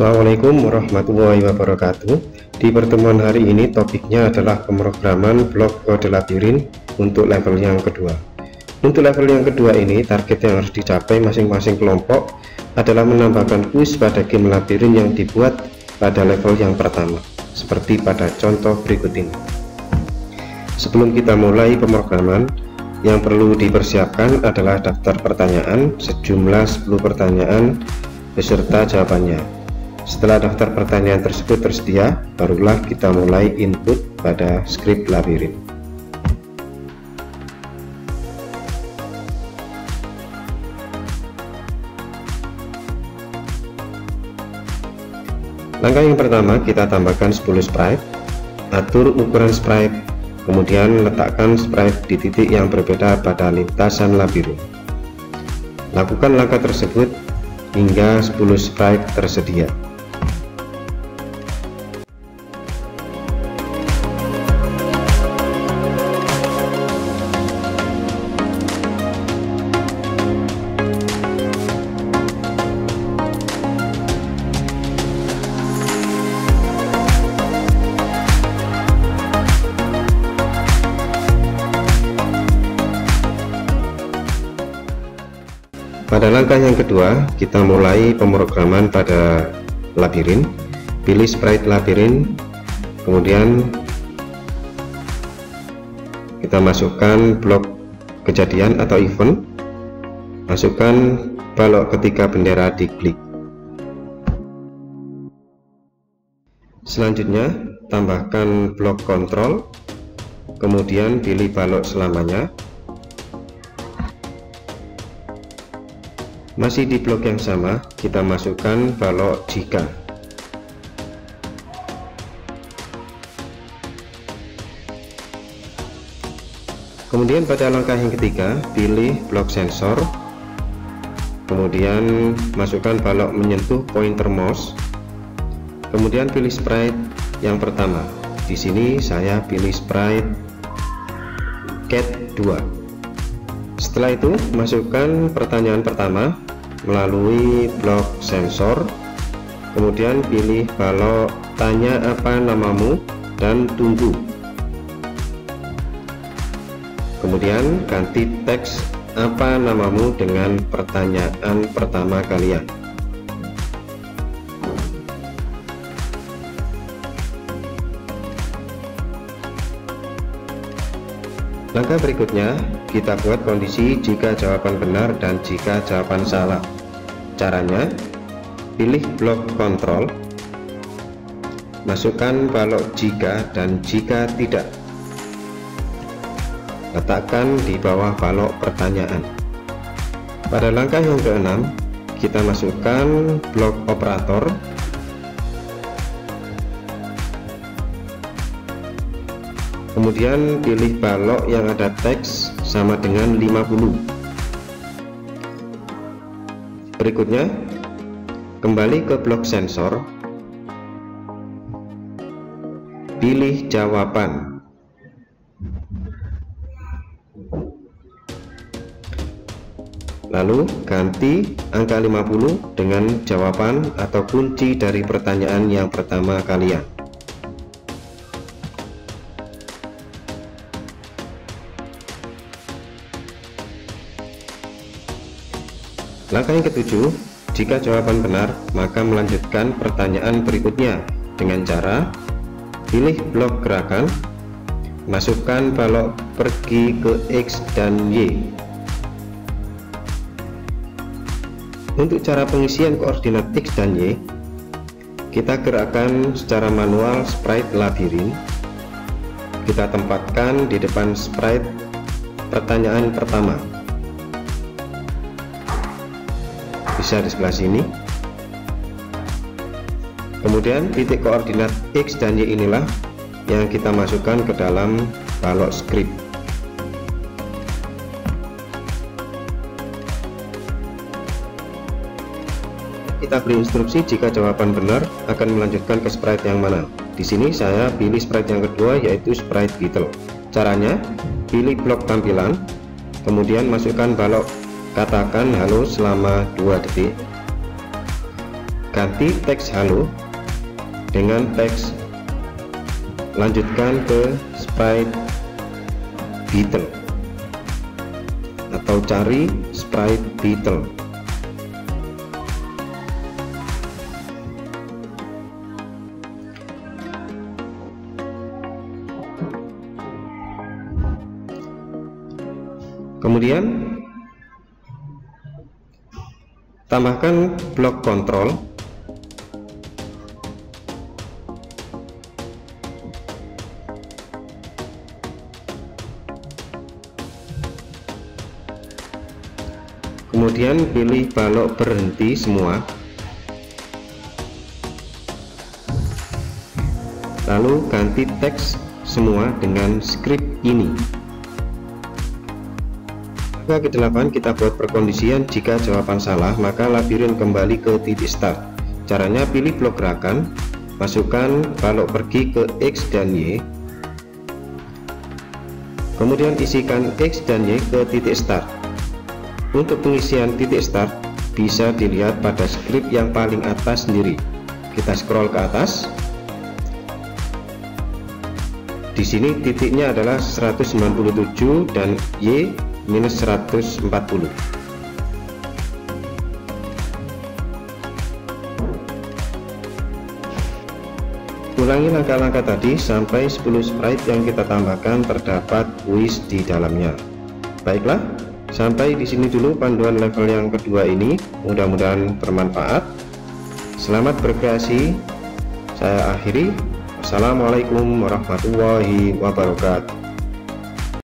Assalamualaikum warahmatullahi wabarakatuh. Di pertemuan hari ini topiknya adalah pemrograman blok kode labirin untuk level yang kedua. Untuk level yang kedua ini target yang harus dicapai masing-masing kelompok adalah menambahkan kuis pada game labirin yang dibuat pada level yang pertama, seperti pada contoh berikut ini. Sebelum kita mulai pemrograman, yang perlu dipersiapkan adalah daftar pertanyaan sejumlah 10 pertanyaan beserta jawabannya. Setelah daftar pertanyaan tersebut tersedia, barulah kita mulai input pada skrip labirin. Langkah yang pertama, kita tambahkan 10 sprite, atur ukuran sprite, kemudian letakkan sprite di titik yang berbeda pada lintasan labirin. Lakukan langkah tersebut hingga 10 sprite tersedia. Pada langkah yang kedua, kita mulai pemrograman pada labirin. Pilih sprite labirin, kemudian kita masukkan blok kejadian atau event, masukkan balok ketika bendera diklik. Selanjutnya tambahkan blok kontrol, kemudian pilih balok selamanya. Masih di blok yang sama, kita masukkan balok jika. Kemudian pada langkah yang ketiga, pilih blok sensor, kemudian masukkan balok menyentuh pointer mouse, kemudian pilih sprite yang pertama. Di sini saya pilih sprite cat 2. Setelah itu masukkan pertanyaan pertama melalui blok sensor, kemudian pilih balok tanya apa namamu dan tunggu, kemudian ganti teks apa namamu dengan pertanyaan pertama kalian. Langkah berikutnya, kita buat kondisi jika jawaban benar dan jika jawaban salah. Caranya, pilih blok kontrol, masukkan balok jika dan jika tidak, letakkan di bawah balok pertanyaan. Pada langkah yang keenam, kita masukkan blok operator, kemudian pilih balok yang ada teks sama dengan 50. Berikutnya, kembali ke blok sensor, pilih jawaban, lalu ganti angka 50 dengan jawaban atau kunci dari pertanyaan yang pertama kalian. Langkah yang ketujuh, jika jawaban benar, maka melanjutkan pertanyaan berikutnya dengan cara pilih blok gerakan, masukkan balok pergi ke X dan Y. Untuk cara pengisian koordinat X dan Y, kita gerakkan secara manual sprite labirin. Kita tempatkan di depan sprite pertanyaan pertama. Bisa di sebelah sini. Kemudian titik koordinat X dan Y inilah yang kita masukkan ke dalam balok skrip. Kita beri instruksi jika jawaban benar akan melanjutkan ke sprite yang mana. Di sini saya pilih sprite yang kedua, yaitu sprite Beetle. Caranya, pilih blok tampilan, kemudian masukkan balok katakan halo selama 2 detik. ganti teks halo dengan teks lanjutkan ke sprite beetle atau cari sprite beetle. Kemudian tambahkan blok kontrol, kemudian pilih balok berhenti semua, lalu ganti teks semua dengan script ini. Ke-8 kita buat perkondisian jika jawaban salah maka labirin kembali ke titik start. Caranya pilih blok gerakan, masukkan balok pergi ke X dan Y, kemudian isikan X dan Y ke titik start. Untuk pengisian titik start bisa dilihat pada script yang paling atas sendiri. Kita scroll ke atas. Di sini titiknya adalah 197 dan Y minus 140. Ulangi langkah-langkah tadi sampai 10 sprite yang kita tambahkan terdapat wish di dalamnya. Baiklah, sampai di sini dulu panduan level yang kedua ini. Mudah-mudahan bermanfaat. Selamat berkreasi. Saya akhiri. Assalamualaikum warahmatullahi wabarakatuh.